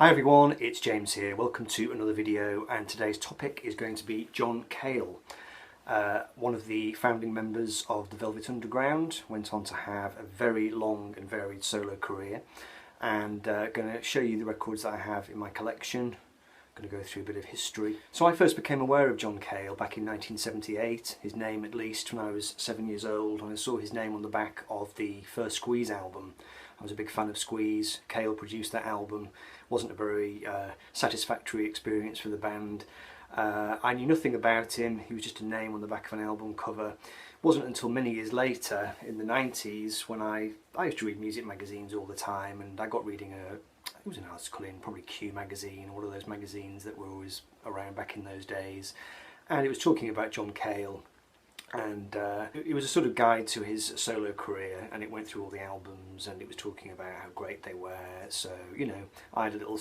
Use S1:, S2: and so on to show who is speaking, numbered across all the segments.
S1: Hi everyone, it's James here. Welcome to another video, and today's topic is going to be John Cale. One of the founding members of the Velvet Underground, went on to have a very long and varied solo career, and going to show you the records that I have in my collection. Going to go through a bit of history. So I first became aware of John Cale back in 1978, his name at least, when I was 7 years old, and I saw his name on the back of the first Squeeze album. I was a big fan of Squeeze. Cale produced that album. Wasn't a very satisfactory experience for the band. I knew nothing about him. He was just a name on the back of an album cover. It wasn't until many years later, in the 90s, when I used to read music magazines all the time, and I got reading it was an article in probably Q magazine, one of those magazines that were always around back in those days, and it was talking about John Cale, and it was a sort of guide to his solo career, and it went through all the albums, and it was talking about how great they were. So, you know, I had a little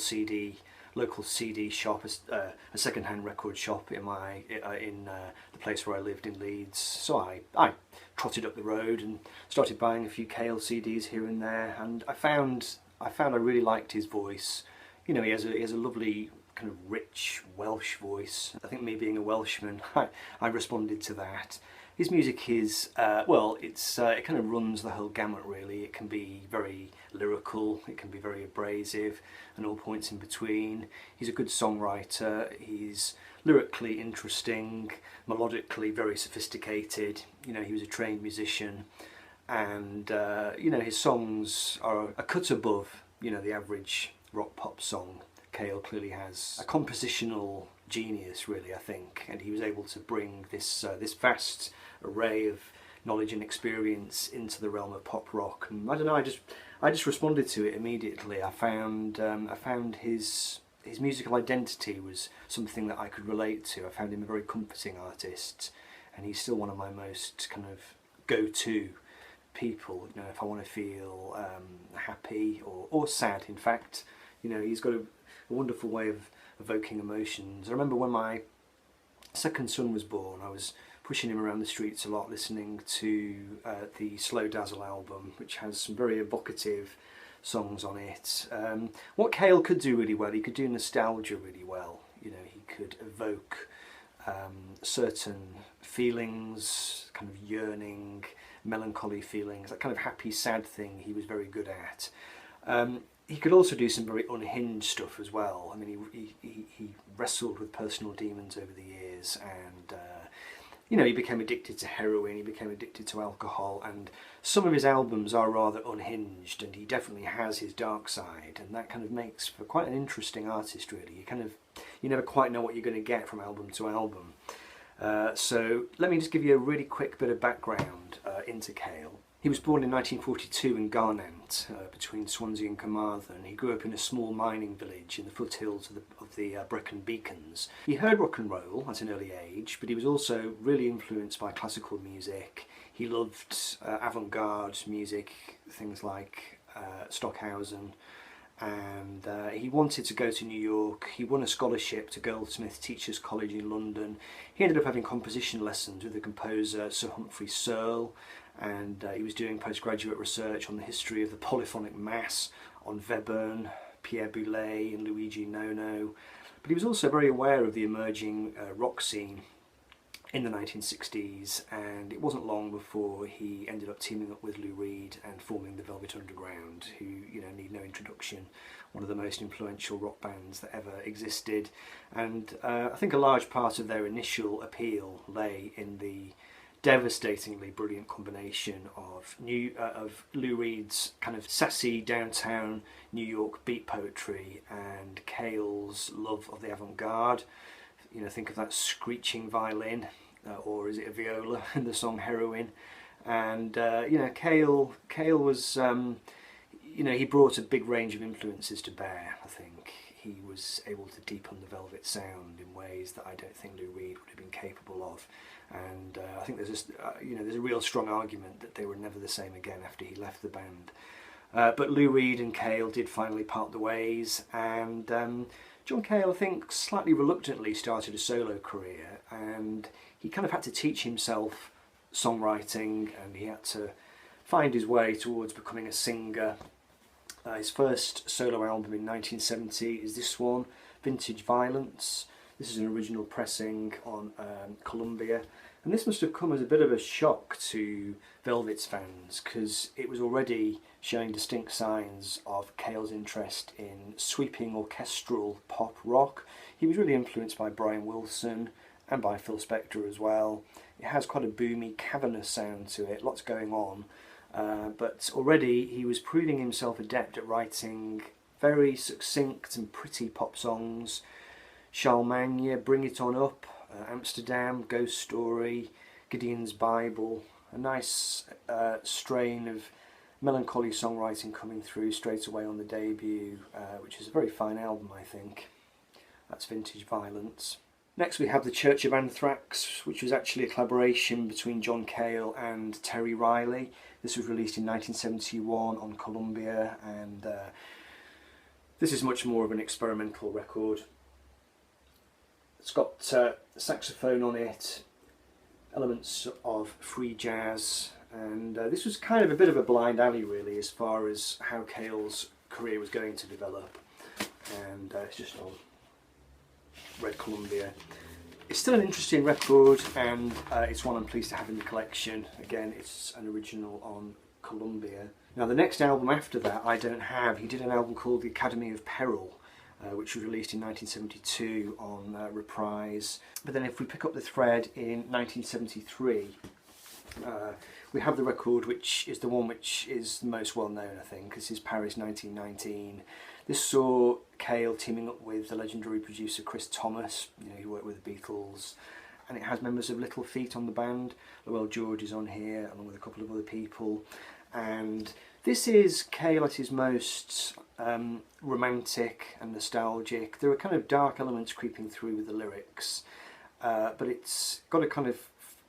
S1: local CD shop, a second-hand record shop in the place where I lived in Leeds. So I trotted up the road and started buying a few Cale CDs here and there, and I found I really liked his voice. You know, he has a lovely kind of rich Welsh voice. I think me being a Welshman, I responded to that. His music is, it kind of runs the whole gamut really. It can be very lyrical, it can be very abrasive, and all points in between. He's a good songwriter, he's lyrically interesting, melodically very sophisticated. You know, he was a trained musician, and you know, his songs are a cut above, you know, the average rock pop song. Cale clearly has a compositional genius, really, I think, and he was able to bring this vast array of knowledge and experience into the realm of pop rock. And I don't know, I just responded to it immediately. I found his musical identity was something that I could relate to. I found him a very comforting artist, and he's still one of my most kind of go-to people. You know, if I want to feel happy or sad, in fact, you know, he's got a wonderful way of evoking emotions. I remember when my second son was born, I was pushing him around the streets a lot, listening to the slow Dazzle album, which has some very evocative songs on it. What Cale could do really well, he could do nostalgia really well. You know, he could evoke certain feelings, kind of yearning, melancholy feelings, that kind of happy, sad thing he was very good at. He could also do some very unhinged stuff as well. I mean, he wrestled with personal demons over the years, and you know, he became addicted to heroin, he became addicted to alcohol, and some of his albums are rather unhinged, and he definitely has his dark side, and that kind of makes for quite an interesting artist, really. You never quite know what you're going to get from album to album. So let me just give you a really quick bit of background into Cale. He was born in 1942 in Garnant, between Swansea and Carmarthen. He grew up in a small mining village in the foothills of the Brecon Beacons. He heard rock and roll at an early age, but he was also really influenced by classical music. He loved avant-garde music, things like Stockhausen, and he wanted to go to New York. He won a scholarship to Goldsmith Teachers College in London. He ended up having composition lessons with the composer Sir Humphrey Searle, and he was doing postgraduate research on the history of the polyphonic mass, on Webern, Pierre Boulez and Luigi Nono. But he was also very aware of the emerging rock scene in the 1960s, and it wasn't long before he ended up teaming up with Lou Reed and forming the Velvet Underground, who, you know, need no introduction, one of the most influential rock bands that ever existed. And I think a large part of their initial appeal lay in the devastatingly brilliant combination of Lou Reed's kind of sassy downtown New York beat poetry and Cale's love of the avant-garde. You know, think of that screeching violin, or is it a viola in the song Heroin. And you know, Cale was, you know, he brought a big range of influences to bear. I think he was able to deepen the Velvet sound in ways that I don't think Lou Reed would have been capable of. And I think there's a real strong argument that they were never the same again after he left the band. But Lou Reed and Cale did finally part the ways, and John Cale, I think, slightly reluctantly started a solo career, and he kind of had to teach himself songwriting, and he had to find his way towards becoming a singer. His first solo album in 1970 is this one, Vintage Violence. This is an original pressing on Columbia, and this must have come as a bit of a shock to Velvet's fans because it was already showing distinct signs of Cale's interest in sweeping orchestral pop rock. He was really influenced by Brian Wilson and by Phil Spector as well. It has quite a boomy, cavernous sound to it, lots going on, but already he was proving himself adept at writing very succinct and pretty pop songs. Charlemagne, Bring It On Up, Amsterdam, Ghost Story, Gideon's Bible, a nice strain of melancholy songwriting coming through straight away on the debut, which is a very fine album, I think. That's Vintage Violence. Next we have The Church of Anthrax, which was actually a collaboration between John Cale and Terry Riley. This was released in 1971 on Columbia, and this is much more of an experimental record. It's got saxophone on it, elements of free jazz, and this was kind of a bit of a blind alley really as far as how Cale's career was going to develop, and it's just on Red Columbia. It's still an interesting record, and it's one I'm pleased to have in the collection. Again, it's an original on Columbia. Now the next album after that I don't have. He did an album called The Academy of Peril, which was released in 1972 on Reprise. But then if we pick up the thread in 1973, we have the record which is the one which is the most well known, I think. This is Paris 1919. This saw Cale teaming up with the legendary producer Chris Thomas, who worked with the Beatles, and it has members of Little Feat on the band. Lowell George is on here along with a couple of other people, and this is Cale at his most romantic and nostalgic. There are kind of dark elements creeping through with the lyrics, but it's got a kind of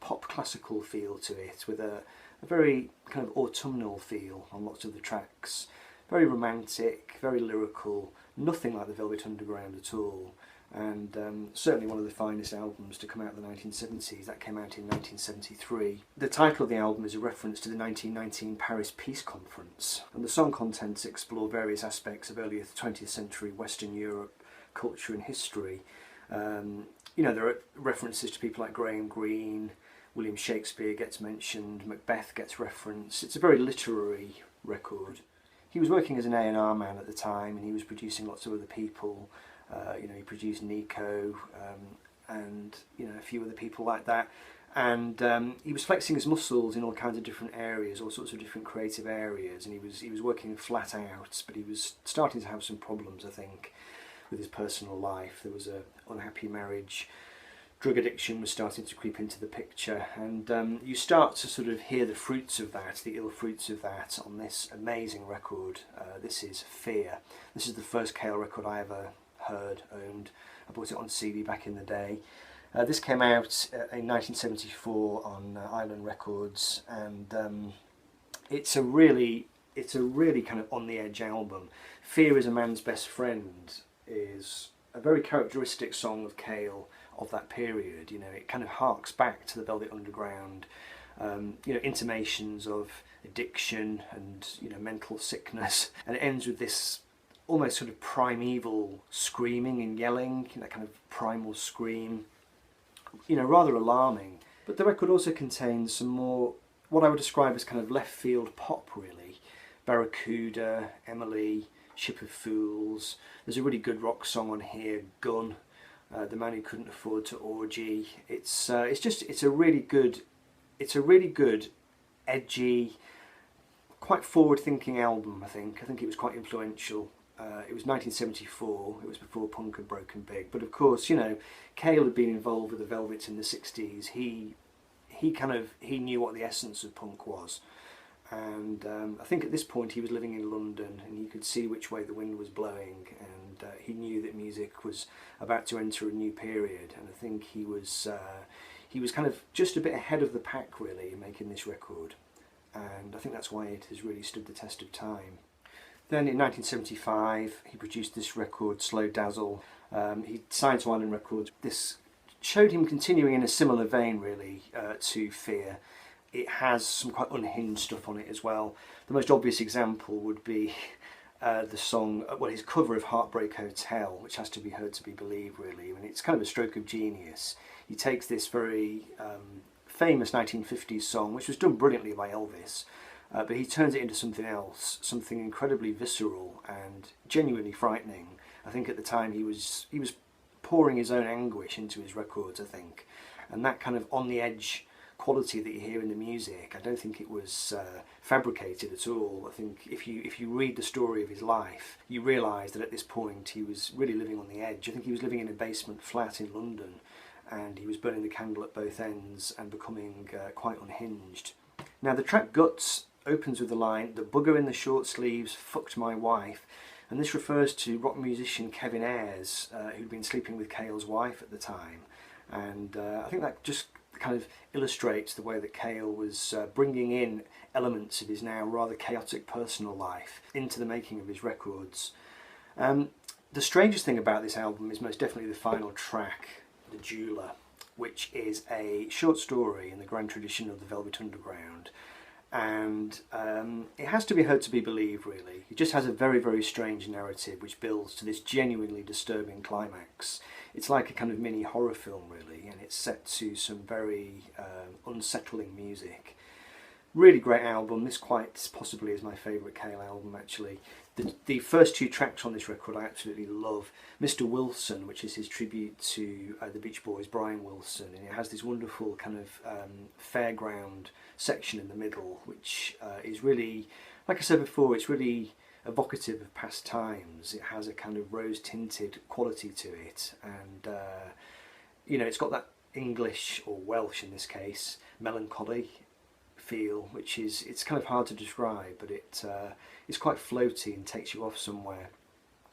S1: pop classical feel to it, with a very kind of autumnal feel on lots of the tracks. Very romantic, very lyrical, nothing like the Velvet Underground at all, and certainly one of the finest albums to come out of the 1970s. That came out in 1973. The title of the album is a reference to the 1919 Paris Peace Conference, and the song contents explore various aspects of early 20th century Western Europe culture and history. There are references to people like Graham Greene, William Shakespeare gets mentioned, Macbeth gets referenced. It's a very literary record. He was working as an A&R man at the time, and he was producing lots of other people. He produced Nico and a few other people like that. And he was flexing his muscles in all kinds of different areas, all sorts of different creative areas. And he was working flat out, but he was starting to have some problems, I think, with his personal life. There was an unhappy marriage. Drug addiction was starting to creep into the picture, and you start to sort of hear the fruits of that, the ill fruits of that, on this amazing record. This is Fear. This is the first Cale record I ever heard, owned. I bought it on CD back in the day. This came out in 1974 on Island Records, and it's a really kind of on the edge album. Fear is a Man's Best Friend is a very characteristic song of Cale of that period. It kind of harks back to the Velvet Underground, intimations of addiction and mental sickness, and it ends with this almost sort of primeval screaming and yelling, that kind of primal scream, rather alarming. But the record also contains some more, what I would describe as kind of left field pop really. Barracuda, Emily, Ship of Fools. There's a really good rock song on here, Gun, The Man Who Couldn't Afford to Orgy. It's a really good, edgy, quite forward-thinking album. I think it was quite influential. It was 1974. It was before punk had broken big. But of course, Cale had been involved with the Velvets in the 60s. He knew what the essence of punk was. And I think at this point he was living in London, and he could see which way the wind was blowing, and he knew that music was about to enter a new period. And I think he was kind of just a bit ahead of the pack really in making this record, and I think that's why it has really stood the test of time. Then in 1975 he produced this record, Slow Dazzle. He signed to Island Records. This showed him continuing in a similar vein really to Fear. It has some quite unhinged stuff on it as well. The most obvious example would be the song, well, his cover of Heartbreak Hotel, which has to be heard to be believed, really. I mean, it's kind of a stroke of genius. He takes this very famous 1950s song, which was done brilliantly by Elvis, but he turns it into something else, something incredibly visceral and genuinely frightening. I think at the time he was pouring his own anguish into his records, I think, and that kind of on the edge quality that you hear in the music, I don't think it was fabricated at all. I think if you read the story of his life, you realise that at this point he was really living on the edge. I think he was living in a basement flat in London, and he was burning the candle at both ends and becoming quite unhinged. Now the track Guts opens with the line, "The bugger in the short sleeves fucked my wife," and this refers to rock musician Kevin Ayers, who'd been sleeping with Cale's wife at the time, and I think that just kind of illustrates the way that Cale was bringing in elements of his now rather chaotic personal life into the making of his records. The strangest thing about this album is most definitely the final track, The Jeweler, which is a short story in the grand tradition of the Velvet Underground, and it has to be heard to be believed, really. It just has a very, very strange narrative which builds to this genuinely disturbing climax. It's like a kind of mini horror film, really, and it's set to some very unsettling music. Really great album. This quite possibly is my favourite Cale album, actually. The first two tracks on this record I absolutely love. Mr. Wilson, which is his tribute to the Beach Boys' Brian Wilson, and it has this wonderful kind of fairground section in the middle, which is really, like I said before, it's really evocative of past times. It has a kind of rose-tinted quality to it, and you know, it's got that English, or Welsh in this case, melancholy feel, which is, it's kind of hard to describe, but it's quite floaty and takes you off somewhere.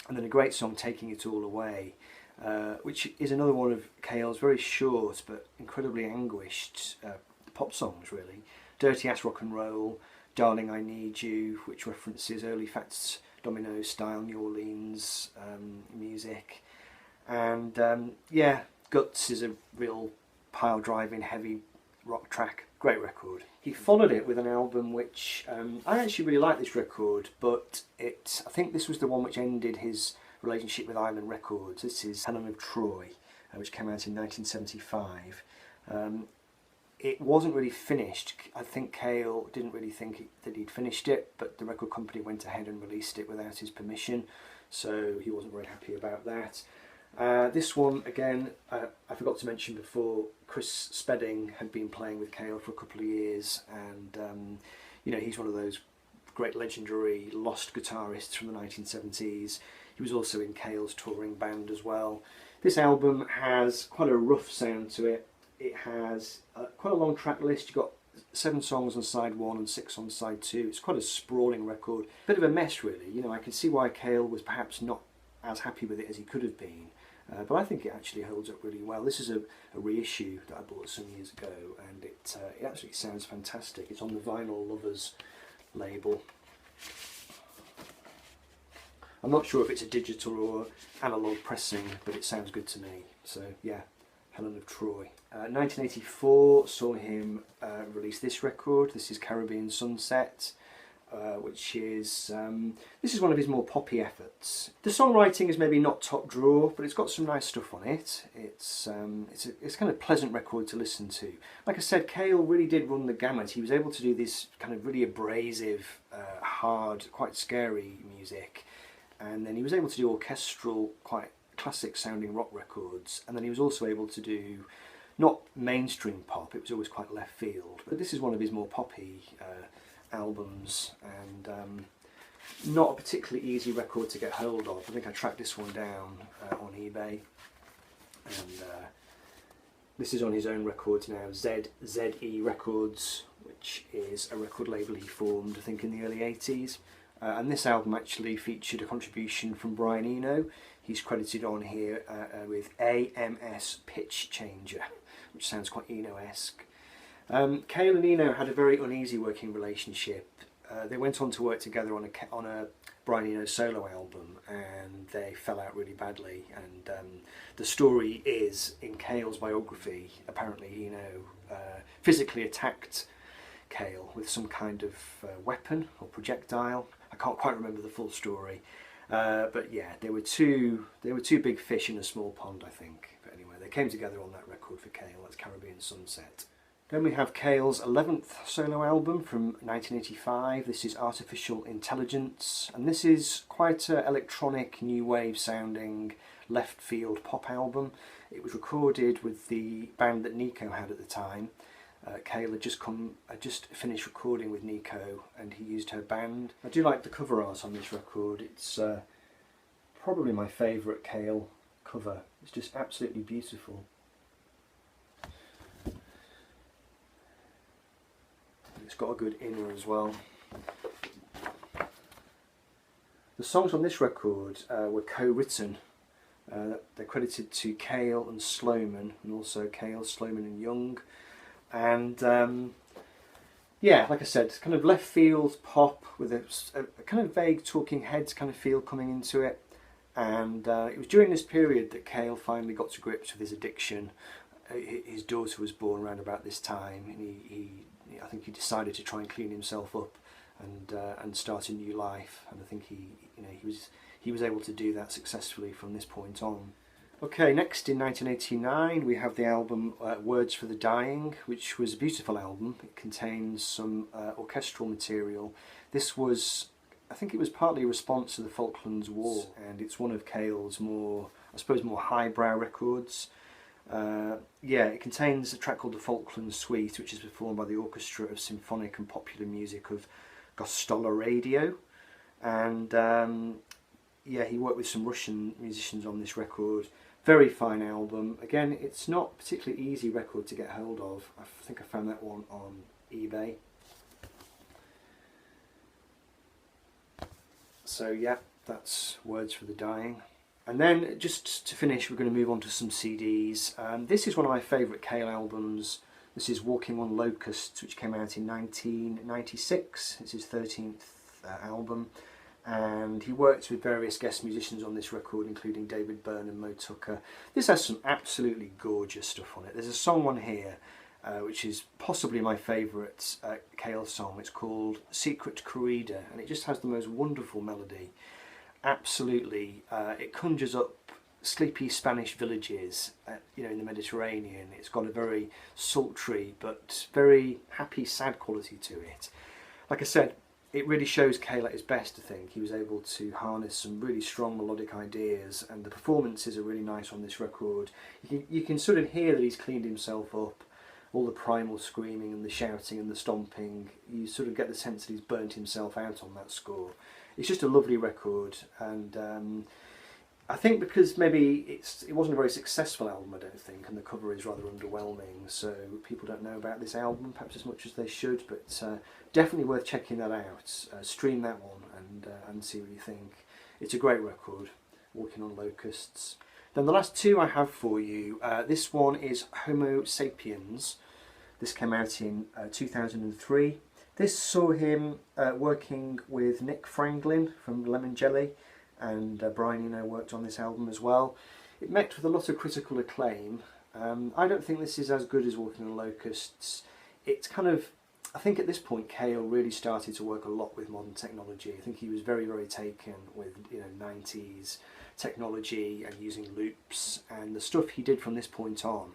S1: And then a great song, Taking It All Away, which is another one of Cale's very short but incredibly anguished pop songs, really. Dirty Ass Rock and Roll, Darling I Need You, which references early Fats Domino style New Orleans music. And yeah, Guts is a real pile-driving heavy rock track. Great record. He followed it with an album which I actually really like this record, but I think this was the one which ended his relationship with Island Records. This is Salomon Troy I, which came out in 1975. It wasn't really finished. I think Cale didn't really think that he'd finished it, but the record company went ahead and released it without his permission, so he wasn't very happy about that. This one, again, I forgot to mention before, Chris Spedding had been playing with Cale for a couple of years, and you know, he's one of those great legendary lost guitarists from the 1970s. He was also in Cale's touring band as well. This album has quite a rough sound to it. It has quite a long track list. You've got 7 songs on side 1 and 6 on side 2. It's quite a sprawling record. Bit of a mess, really. You know, I can see why Cale was perhaps not as happy with it as he could have been. But I think it actually holds up really well. This is a reissue that I bought some years ago, and it actually sounds fantastic. It's on the Vinyl Lovers label. I'm not sure if it's a digital or analogue pressing, but it sounds good to me. So yeah, Helen of Troy. 1984 saw him release this record. This is Caribbean Sunset, which is, this is one of his more poppy efforts. The songwriting is maybe not top drawer, but it's got some nice stuff on it. It's kind of pleasant record to listen to. Like I said, Cale really did run the gamut. He was able to do this kind of really abrasive, hard, quite scary music, and then he was able to do orchestral, quite classic sounding rock records, and then he was also able to do not mainstream pop, it was always quite left field, but this is one of his more poppy albums, and not a particularly easy record to get hold of. I think I tracked this one down on eBay, and this is on his own records now, ZE Records, which is a record label he formed, I think, in the early 80s. And this album actually featured a contribution from Brian Eno. He's credited on here with AMS Pitch Changer, which sounds quite Eno-esque. Cale and Eno had a very uneasy working relationship. They went on to work together on a Brian Eno solo album, and they fell out really badly. And the story is, in Cale's biography, apparently Eno physically attacked Cale with some kind of weapon or projectile, I can't quite remember the full story. But yeah, they were two big fish in a small pond, I think. But anyway, they came together on that record for Cale. That's Caribbean Sunset. Then we have Cale's 11th solo album from 1985. This is Artificial Intelligence, and this is quite an electronic, new wave sounding left field pop album. It was recorded with the band that Nico had at the time. Cale had just finished recording with Nico, and he used her band. I do like the cover art on this record. It's probably my favourite Cale cover. It's just absolutely beautiful. It's got a good inner as well. The songs on this record were co-written. They're credited to Cale and Sloman, and also Cale, Sloman and Young. And yeah, like I said, kind of left field pop with a kind of vague Talking Heads kind of feel coming into it. And it was during this period that Cale finally got to grips with his addiction. His daughter was born around about this time, and I think he decided to try and clean himself up and start a new life. And I think he was able to do that successfully from this point on. Okay, next in 1989 we have the album Words for the Dying, which was a beautiful album. It contains some orchestral material. This was, I think it was partly a response to the Falklands War, and it's one of Cale's more, I suppose, more highbrow records. Yeah, it contains a track called the Falklands Suite, which is performed by the Orchestra of Symphonic and Popular Music of Gostola Radio. And yeah, he worked with some Russian musicians on this record. Very fine album. Again, it's not a particularly easy record to get hold of. I think I found that one on eBay. So yeah, that's Words for the Dying. And then, just to finish, we're going to move on to some CDs. This is one of my favourite Cale albums. This is Walking on Locusts, which came out in 1996. It's his 13th album. And he worked with various guest musicians on this record, including David Byrne and Mo Tucker. This has some absolutely gorgeous stuff on it. There's a song on here, which is possibly my favourite Cale song. It's called Secret Corrida, and it just has the most wonderful melody. Absolutely, it conjures up sleepy Spanish villages, in the Mediterranean. It's got a very sultry but very happy, sad quality to it. Like I said, it really shows Cale at his best. I think he was able to harness some really strong melodic ideas, and the performances are really nice on this record. You can sort of hear that he's cleaned himself up. All the primal screaming and the shouting and the stomping, you sort of get the sense that he's burnt himself out on that score. It's just a lovely record, and I think because maybe it wasn't a very successful album, I don't think, and the cover is rather underwhelming, so people don't know about this album perhaps as much as they should, but definitely worth checking that out. Stream that one and see what you think. It's a great record, Walking on Locusts. Then the last two I have for you, this one is Homo Sapiens. This came out in 2003. This saw him working with Nick Franklin from Lemon Jelly, and Brian Eno worked on this album as well. It met with a lot of critical acclaim. I don't think this is as good as Walking on Locusts. It's kind of, I think at this point Cale really started to work a lot with modern technology. I think he was very, very taken with 90s technology and using loops, and the stuff he did from this point on,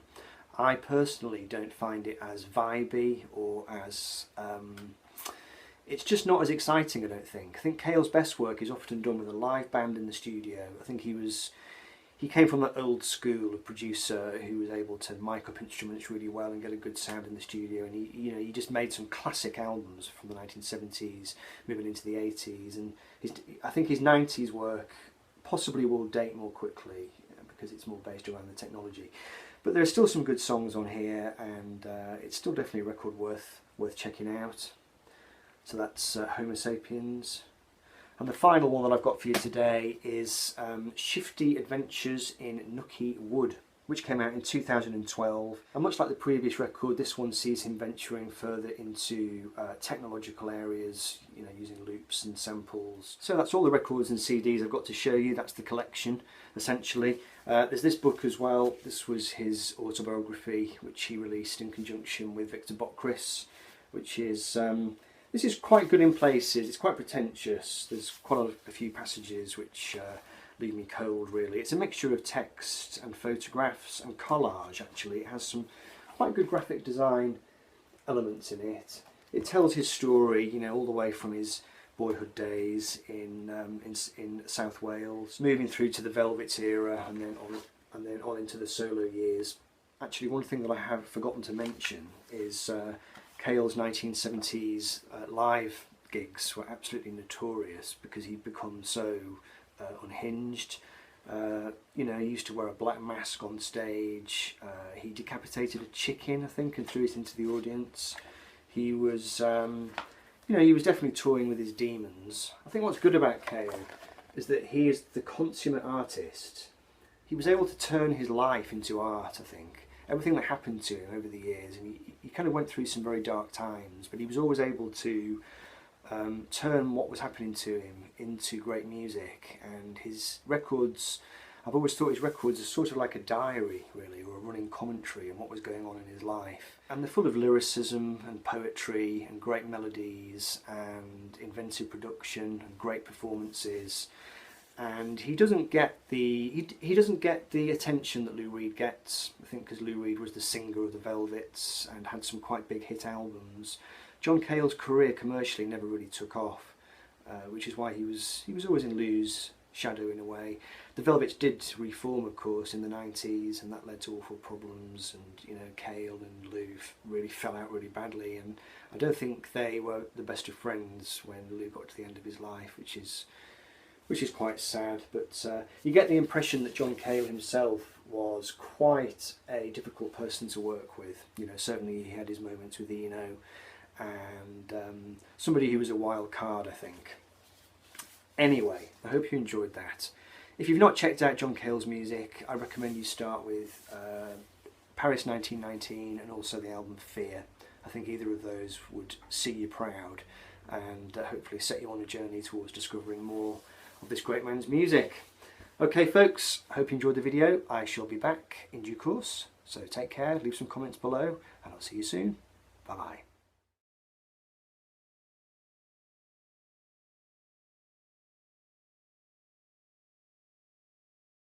S1: I personally don't find it as vibey or as it's just not as exciting, I don't think. I think Cale's best work is often done with a live band in the studio. I think he came from that old school of producer who was able to mic up instruments really well and get a good sound in the studio, and he just made some classic albums from the 1970s moving into the 80s, and I think his 90s work possibly will date more quickly because it's more based around the technology. But there are still some good songs on here, and it's still definitely a record worth checking out. So that's Homo Sapiens. And the final one that I've got for you today is Shifty Adventures in Nookie Wood, which came out in 2012. And much like the previous record, this one sees him venturing further into technological areas, using loops and samples. So that's all the records and CDs I've got to show you. That's the collection, essentially. There's this book as well. This was his autobiography, which he released in conjunction with Victor Bockris, which is This is quite good in places. It's quite pretentious. There's quite a few passages which leave me cold, really. It's a mixture of text and photographs and collage, actually. It has some quite good graphic design elements in it. It tells his story, you know, all the way from his boyhood days in South Wales, moving through to the Velvets era, and then on into the solo years. Actually, one thing that I have forgotten to mention is Cale's 1970s live gigs were absolutely notorious because he'd become so unhinged. You know, he used to wear a black mask on stage. He decapitated a chicken, I think, and threw it into the audience. He was, you know, he was definitely toying with his demons. I think what's good about Cale is that he is the consummate artist. He was able to turn his life into art, I think. Everything that happened to him over the years, and he kind of went through some very dark times, but he was always able to turn what was happening to him into great music. And his records, I've always thought his records are sort of like a diary, really, or a running commentary on what was going on in his life. And they're full of lyricism and poetry and great melodies and inventive production and great performances. And he doesn't get the he doesn't get the attention that Lou Reed gets. I think because Lou Reed was the singer of the Velvets and had some quite big hit albums. John Cale's career commercially never really took off, which is why he was always in Lou's shadow in a way. The Velvets did reform, of course, in the 90s, and that led to awful problems. And you know, Cale and Lou really fell out really badly, and I don't think they were the best of friends when Lou got to the end of his life, which is quite sad. But you get the impression that John Cale himself was quite a difficult person to work with. You know, certainly he had his moments with Eno, and somebody who was a wild card, I think. Anyway, I hope you enjoyed that. If you've not checked out John Cale's music, I recommend you start with Paris 1919 and also the album Fear. I think either of those would see you proud and hopefully set you on a journey towards discovering more of this great man's music. Okay folks, I hope you enjoyed the video. I shall be back in due course, so take care, leave some comments below, and I'll see you soon. Bye bye.